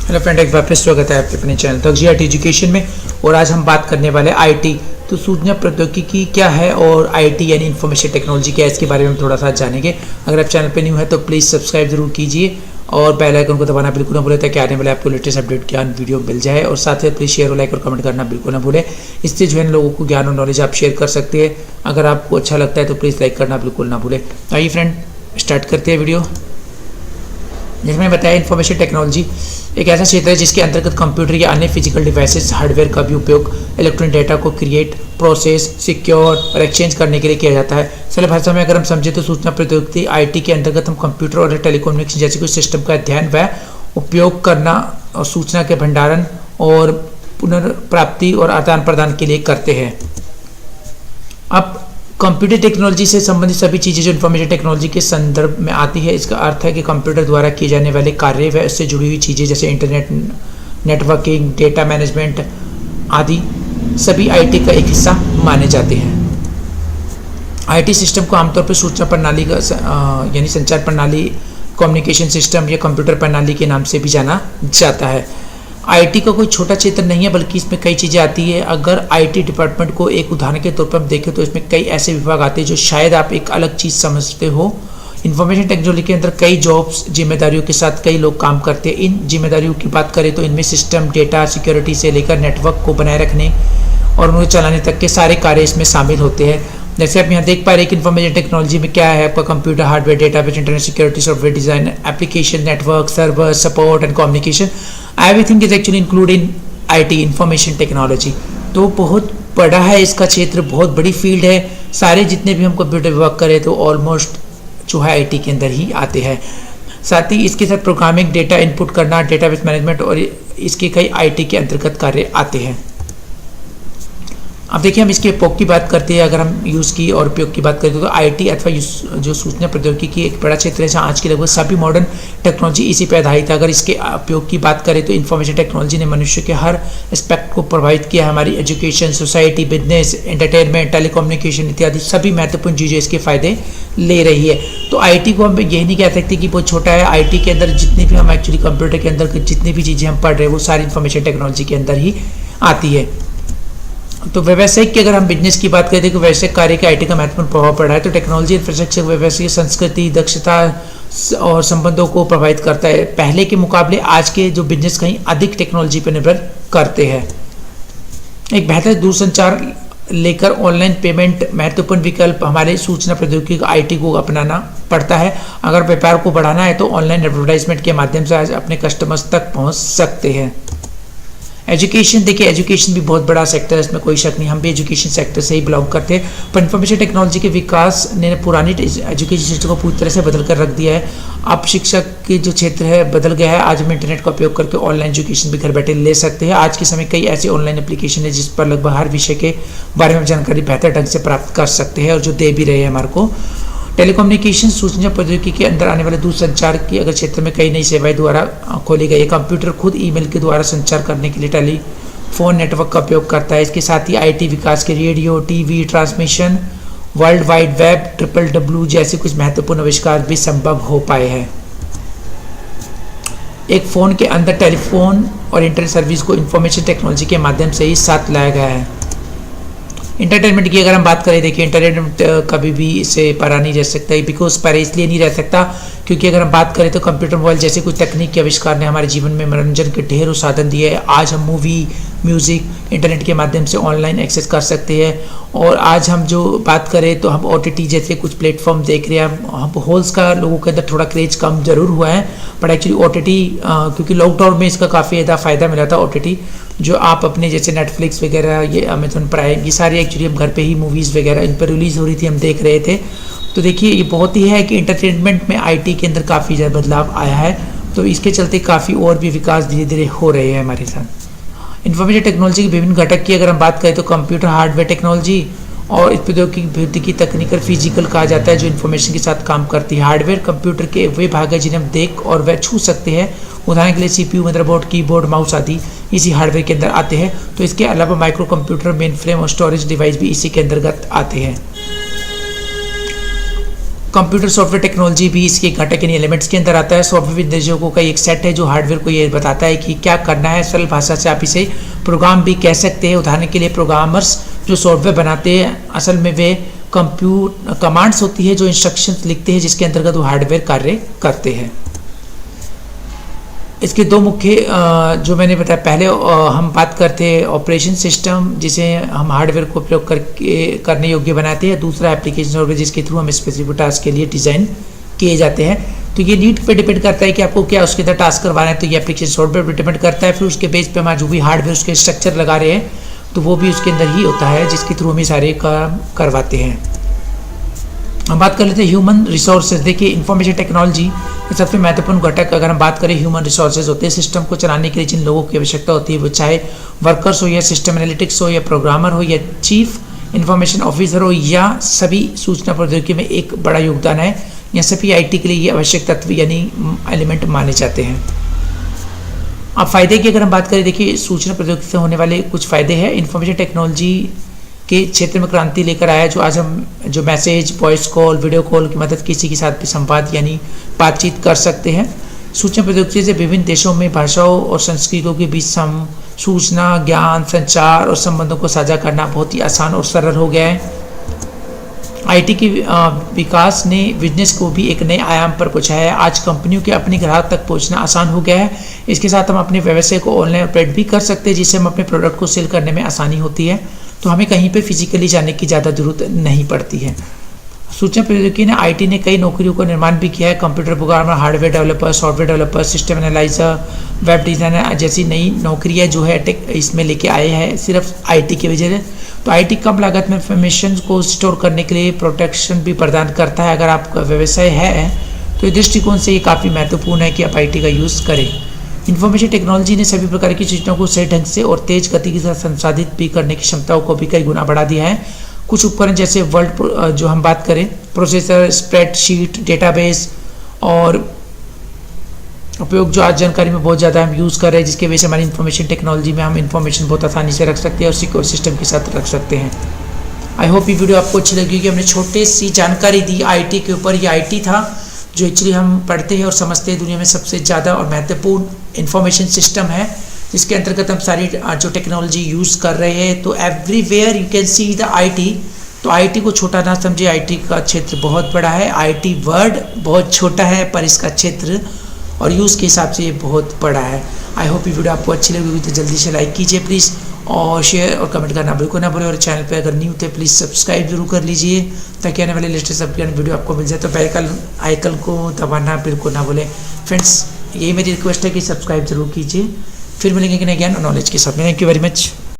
Hello friend, एक बार फिर स्वागत है आपके अपने चैनल तकजीआट एजुकेशन में। और आज हम बात करने वाले आईटी। तो सूचना प्रौद्योगिकी क्या है और आईटी यानी इन्फॉर्मेशन टेक्नोलॉजी क्या है, इसके बारे में हम थोड़ा सा जानेंगे। अगर आप चैनल पे न्यू है तो प्लीज़ सब्सक्राइब जरूर कीजिए और बेल आइकन को दबाना बिल्कुल ना भूलें ताकि आने वाले आपको लेटेस्ट अपडेट ज्ञान वीडियो मिल जाए। और साथ ही प्लीज़ शेयर और लाइक और कमेंट करना बिल्कुल ना भूलें। इससे जो है लोगों को ज्ञान और नॉलेज आप शेयर कर सकते हैं। अगर आपको अच्छा लगता है तो प्लीज़ लाइक करना बिल्कुल ना भूलें। आइए फ्रेंड, स्टार्ट करते हैं वीडियो। जैसे मैंने बताया, इन्फॉर्मेशन टेक्नोलॉजी एक ऐसा क्षेत्र है जिसके अंतर्गत कंप्यूटर या अन्य फिजिकल डिवाइसेस हार्डवेयर का भी उपयोग इलेक्ट्रॉनिक डेटा को क्रिएट, प्रोसेस, सिक्योर और एक्सचेंज करने के लिए किया जाता है। सरल भाषा में अगर हम समझे तो सूचना प्रौद्योगिकी आईटी के अंतर्गत हम कंप्यूटर और टेलीकम्युनिकेशन जैसे कुछ सिस्टम का अध्ययन व उपयोग करना और सूचना के भंडारण और पुनर्प्राप्ति और आदान प्रदान के लिए करते हैं। अब कंप्यूटर टेक्नोलॉजी से संबंधित सभी चीज़ें जो इन्फॉर्मेशन टेक्नोलॉजी के संदर्भ में आती है, इसका अर्थ है कि कंप्यूटर द्वारा किए जाने वाले कार्य व इससे जुड़ी हुई चीज़ें जैसे इंटरनेट, नेटवर्किंग, डेटा मैनेजमेंट आदि सभी आईटी का एक हिस्सा माने जाते हैं। आईटी सिस्टम को आमतौर पर सूचना प्रणाली का यानी संचार प्रणाली, कम्युनिकेशन सिस्टम या कंप्यूटर प्रणाली के नाम से भी जाना जाता है। आईटी का कोई छोटा क्षेत्र नहीं है, बल्कि इसमें कई चीज़ें आती है। अगर आईटी डिपार्टमेंट को एक उदाहरण के तौर पर हम देखें तो इसमें कई ऐसे विभाग आते हैं जो शायद आप एक अलग चीज़ समझते हो। इन्फॉर्मेशन टेक्नोलॉजी के अंदर कई जॉब्स, जिम्मेदारियों के साथ कई लोग काम करते हैं। इन जिम्मेदारियों की बात करें तो इनमें सिस्टम, डेटा, सिक्योरिटी से लेकर नेटवर्क को बनाए रखने और उन्हें चलाने तक के सारे कार्य इसमें शामिल होते हैं। जैसे आप यहाँ देख पा रहे हैं कि इन्फॉर्मेशन टेक्नोलॉजी में क्या है आपका computer, hardware, database, internet security, software design, application, network, server, support and communication, everything is actually include in IT, information technology. तो बहुत बड़ा है इसका क्षेत्र, बहुत बड़ी फील्ड है। सारे जितने भी हम कंप्यूटर विभाग करें तो ऑलमोस्ट जो है आईटी के अंदर ही आते हैं। साथ ही इसके साथ प्रोग्रामिंग, डेटा इनपुट करना, डेटाबेस मैनेजमेंट और इसके कई आईटी के अंतर्गत कार्य आते हैं। अब देखिए, हम इसके उपयोग की बात करते हैं। अगर हम यूज़ की और उपयोग की बात करें तो आईटी अथवा जो सूचना प्रौद्योगिकी की एक बड़ा क्षेत्र है जहाँ आज की लगभग सभी मॉडर्न टेक्नोलॉजी इसी पर आधारित है। अगर इसके उपयोग की बात करें तो इन्फॉर्मेशन टेक्नोलॉजी ने मनुष्य के हर एस्पेक्ट को प्रभावित किया है। हमारी education, society, business, entertainment, telecommunication इत्यादि सभी महत्वपूर्ण चीज़ें इसके फ़ायदे ले रही है। तो आईटी को हम यही नहीं कह सकते कि बहुत छोटा है। आईटी के अंदर जितनी भी हम एक्चुअली कंप्यूटर के अंदर जितनी भी चीज़ें हम पढ़ रहे हैं वो सारी इन्फॉर्मेशन टेक्नोलॉजी के अंदर ही आती है। तो व्यवसायिक की अगर हम बिजनेस की बात करें तो व्यवसायिक कार्य के आईटी का महत्वपूर्ण प्रभाव पड़ा है। तो टेक्नोलॉजी इंफ्रास्ट्रक्चर व्यवसायिक संस्कृति, दक्षता और संबंधों को प्रभावित करता है। पहले के मुकाबले आज के जो बिजनेस कहीं अधिक टेक्नोलॉजी पर निर्भर करते हैं। एक बेहतर दूरसंचार लेकर ऑनलाइन पेमेंट महत्वपूर्ण विकल्प हमारे सूचना प्रौद्योगिकी आईटी को अपनाना पड़ता है। अगर व्यापार को बढ़ाना है तो ऑनलाइन एडवर्टाइजमेंट के माध्यम से आज अपने कस्टमर्स तक पहुँच सकते हैं। एजुकेशन, देखिए एजुकेशन भी बहुत बड़ा सेक्टर है, इसमें कोई शक नहीं। हम भी एजुकेशन सेक्टर से ही बिलोंग करते हैं। पर इन्फॉर्मेशन टेक्नोलॉजी के विकास ने पुरानी एजुकेशन सिस्टम को पूरी तरह से बदल कर रख दिया है। अब शिक्षक के जो क्षेत्र है बदल गया है। आज हम इंटरनेट का उपयोग करके ऑनलाइन एजुकेशन भी घर बैठे ले सकते हैं। आज के समय कई ऐसे ऑनलाइन एप्लीकेशन है जिस पर लगभग हर विषय के बारे में जानकारी बेहतर ढंग से प्राप्त कर सकते हैं और जो दे भी रहे हैं हमारे को। टेलीकम्युनिकेशन सूचना प्रौद्योगिकी के अंदर आने वाले दूरसंचार की अगर क्षेत्र में कई नई सेवाएं द्वारा खोली गई है। कंप्यूटर खुद ईमेल के द्वारा संचार करने के लिए टेलीफोन नेटवर्क का उपयोग करता है। इसके साथ ही आईटी विकास के radio, TV, transmission, world wide web, WWW जैसे कुछ महत्वपूर्ण आविष्कार भी संभव हो पाए हैं। एक फ़ोन के अंदर टेलीफोन और इंटरनेट सर्विस को इंफॉर्मेशन टेक्नोलॉजी के माध्यम से ही साथ लाया गया है। इंटरटेनमेंट की अगर हम बात करें, देखिए इंटरटेनमेंट कभी भी इससे परा नहीं रह सकता है। बिकॉज परा इसलिए नहीं रह सकता क्योंकि अगर हम बात करें तो कंप्यूटर, मोबाइल जैसे कुछ तकनीक के आविष्कार ने हमारे जीवन में मनोरंजन के ढेरों साधन दिए हैं। आज हम मूवी, म्यूज़िक, इंटरनेट के माध्यम से ऑनलाइन एक्सेस कर सकते हैं। और आज हम जो बात करें तो हम OTT जैसे कुछ प्लेटफॉर्म देख रहे हैं। हम हॉल्स का लोगों के अंदर थोड़ा क्रेज कम जरूर हुआ है, बट एक्चुअली OTT क्योंकि लॉकडाउन में इसका काफ़ी ज़्यादा फ़ायदा मिला था। OTT जो आप अपने जैसे नेटफ्लिक्स वगैरह, ये अमेजन प्राइम, ये सारी एक्चुअली हम घर पे ही मूवीज़ वगैरह इन पर रिलीज़ हो रही थी, हम देख रहे थे। तो देखिए ये बहुत ही है कि इंटरटेनमेंट में आईटी के अंदर काफ़ी ज़्यादा बदलाव आया है। तो इसके चलते काफ़ी और भी विकास धीरे धीरे हो रहे हैं हमारे साथ। इन्फॉर्मेशन टेक्नोलॉजी के विभिन्न घटक की अगर हम बात करें तो कंप्यूटर, हार्डवेयर टेक्नोलॉजी और इस प्रौद्योगिकी भौतिकी तकनीकल फिजिकल कहा जाता है जो इन्फॉर्मेशन के साथ काम करती है। हार्डवेयर कंप्यूटर के वे भाग है जिन्हें हम देख और वह छू सकते हैं। उदाहरण के लिए CPU, मदरबोर्ड, कीबोर्ड, माउस आदि इसी हार्डवेयर के अंदर आते हैं। तो इसके अलावा माइक्रो कंप्यूटर, मेन फ्रेम और स्टोरेज डिवाइस भी इसी के अंतर्गत आते हैं। कंप्यूटर सॉफ्टवेयर टेक्नोलॉजी भी इसके घटक यानी एलिमेंट्स के अंदर आता है। सॉफ्टवेयर विनिर्देशकों का एक सेट है जो हार्डवेयर को ये बताता है कि क्या करना है। सरल भाषा से आप इसे प्रोग्राम भी कह सकते हैं। उदाहरण के लिए प्रोग्रामर्स जो सॉफ्टवेयर बनाते हैं असल में वे कमांड्स होती है जो इंस्ट्रक्शंस लिखते हैं जिसके अंतर्गत वो हार्डवेयर कार्य करते हैं। इसके दो मुख्य जो मैंने बताया, पहले हम बात करते हैं ऑपरेशन सिस्टम जिसे हम हार्डवेयर को उपयोग करके करने योग्य बनाते हैं। दूसरा एप्लीकेशन सॉफ्टवेयर जिसके थ्रू हम स्पेसिफिक टास्क के लिए डिज़ाइन किए जाते हैं। तो ये नीड पे डिपेंड करता है कि आपको क्या उसके अंदर टास्क करवाना है, तो ये एप्लीकेशन सॉफ्टवेयर पर डिपेंड करता है। फिर उसके बेस पे हमारा जो भी हार्डवेयर उसके स्ट्रक्चर लगा रहे हैं तो वो भी उसके अंदर ही होता है जिसके थ्रू हम ये सारे काम करवाते हैं। हम बात कर लेते हैं ह्यूमन रिसोर्सेज। देखिए इंफॉर्मेशन टेक्नोलॉजी सबसे महत्वपूर्ण घटक अगर हम बात करें ह्यूमन रिसोर्सेज होते हैं। सिस्टम को चलाने के लिए जिन लोगों की आवश्यकता होती है वो चाहे वर्कर्स हो या सिस्टम एनालिटिक्स हो या प्रोग्रामर हो या चीफ इंफॉर्मेशन ऑफिसर हो या सभी सूचना प्रौद्योगिकी में एक बड़ा योगदान है या सभी आईटी के लिए ये आवश्यक तत्व यानी एलिमेंट माने जाते हैं। अब फायदे की अगर हम बात करें, देखिए सूचना प्रौद्योगिकी से होने वाले कुछ फायदे हैं। इंफॉर्मेशन टेक्नोलॉजी के क्षेत्र में क्रांति लेकर आया जो आज हम जो message, voice call, video call की मदद किसी के साथ भी संवाद यानी बातचीत कर सकते हैं। सूचना प्रौद्योगिकी से विभिन्न देशों में भाषाओं और संस्कृतियों के बीच सूचना, ज्ञान, संचार और संबंधों को साझा करना बहुत ही आसान और सरल हो गया है। आईटी के विकास ने बिजनेस को भी एक नए आयाम पर पहुंचाया है। आज कंपनियों के अपने ग्राहक तक पहुंचना आसान हो गया है। इसके साथ हम अपने व्यवसाय को ऑनलाइन ऑपरेट भी कर सकते हैं जिससे हम अपने प्रोडक्ट को सेल करने में आसानी होती है। तो हमें कहीं पे फिजिकली जाने की ज़्यादा ज़रूरत नहीं पड़ती है। सूचना प्रौद्योगिकी ने आईटी ने कई नौकरियों का निर्माण भी किया है। Computer programmer, hardware developer, software developer, system analyser, web designer जैसी नई नौकरियां जो है टेक इसमें लेके आए हैं सिर्फ आईटी की वजह से। तो आईटी कम लागत में इंफॉर्मेशन को स्टोर करने के लिए प्रोटेक्शन भी प्रदान करता है। अगर आपका व्यवसाय है तो इस दृष्टिकोण से ये काफ़ी महत्वपूर्ण है कि आप आईटी का यूज़ करें। इंफॉर्मेशन टेक्नोलॉजी ने सभी प्रकार की सूचनाओं को सही ढंग से और तेज गति के साथ संसाधित भी करने की क्षमताओं को भी कई गुना बढ़ा दिया है। कुछ उपकरण जैसे वर्ड जो हम बात करें प्रोसेसर, स्प्रेडशीट, डेटाबेस और उपयोग जो आज जानकारी में बहुत ज़्यादा हम यूज़ कर रहे हैं जिसकी वजह से हमारी इंफॉर्मेशन टेक्नोलॉजी में हम इंफॉर्मेशन बहुत आसानी से रख सकते हैं और सिक्योर सिस्टम के साथ रख सकते हैं। आई होप ये वीडियो आपको अच्छी लगी कि हमने छोटी सी जानकारी दी आईटी के ऊपर। ये आईटी था जो एक्चुअली हम पढ़ते हैं और समझते हैं दुनिया में सबसे ज़्यादा और महत्वपूर्ण इंफॉर्मेशन सिस्टम है जिसके अंतर्गत हम सारी जो टेक्नोलॉजी यूज़ कर रहे हैं। तो everywhere you can see the IT. तो आईटी को छोटा ना समझे, आईटी का क्षेत्र बहुत बड़ा है। आईटी वर्ड बहुत छोटा है पर इसका क्षेत्र और यूज़ के हिसाब से ये बहुत बड़ा है। आई होप ये वीडियो आपको अच्छी लगी तो जल्दी से लाइक कीजिए प्लीज़ और शेयर और कमेंट करना बिल्कुल ना भूलें। और चैनल पे अगर न्यू थे प्लीज़ सब्सक्राइब जरूर कर लीजिए ताकि आने वाले लेटेस्ट अपडेट वीडियो आपको मिल जाए। तो बेल आइकन को दबाना बिल्कुल ना भूलें। फ्रेंड्स यही मेरी रिक्वेस्ट है कि सब्सक्राइब जरूर कीजिए। फिर मिलेंगे कि नए ज्ञान और नॉलेज के साथ में। Thank you very much.